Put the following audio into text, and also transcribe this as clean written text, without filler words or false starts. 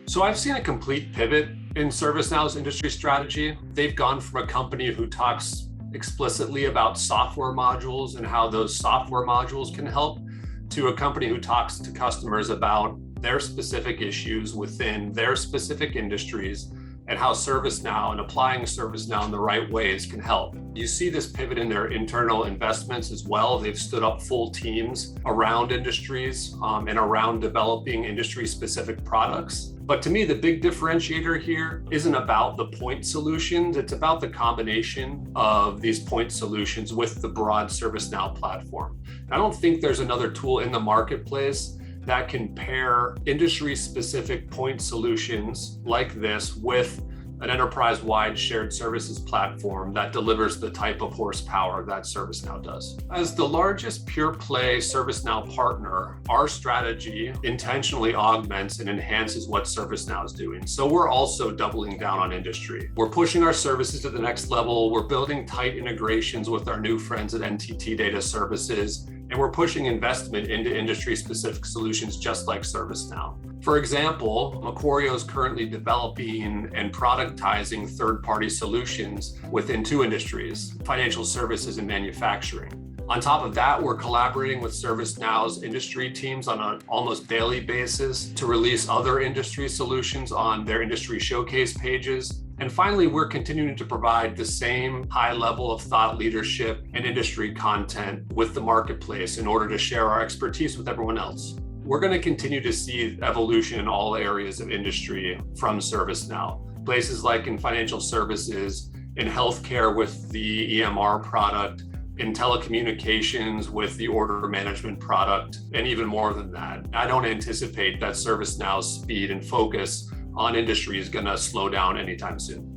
So I've seen a complete pivot in ServiceNow's industry strategy. They've gone from a company who talks explicitly about software modules and how those software modules can help to a company who talks to customers about their specific issues within their specific industries and how ServiceNow and applying ServiceNow in the right ways can help. You see this pivot in their internal investments as well. They've stood up full teams around industries and around developing industry-specific products. But to me, the big differentiator here isn't about the point solutions. It's about the combination of these point solutions with the broad ServiceNow platform. I don't think there's another tool in the marketplace that can pair industry-specific point solutions like this with an enterprise-wide shared services platform that delivers the type of horsepower that ServiceNow does. As the largest pure-play ServiceNow partner, our strategy intentionally augments and enhances what ServiceNow is doing. So we're also doubling down on industry. We're pushing our services to the next level. We're building tight integrations with our new friends at NTT Data Services, and we're pushing investment into industry-specific solutions just like ServiceNow. For example, Acorio is currently developing and productizing third-party solutions within two industries, financial services and manufacturing. On top of that, we're collaborating with ServiceNow's industry teams on an almost daily basis to release other industry solutions on their industry showcase pages. And finally, we're continuing to provide the same high level of thought leadership and industry content with the marketplace in order to share our expertise with everyone else. We're going to continue to see evolution in all areas of industry from ServiceNow. Places like in financial services, in healthcare with the EMR product, in telecommunications with the order management product, and even more than that. I don't anticipate that ServiceNow's speed and focus on industry is going to slow down anytime soon.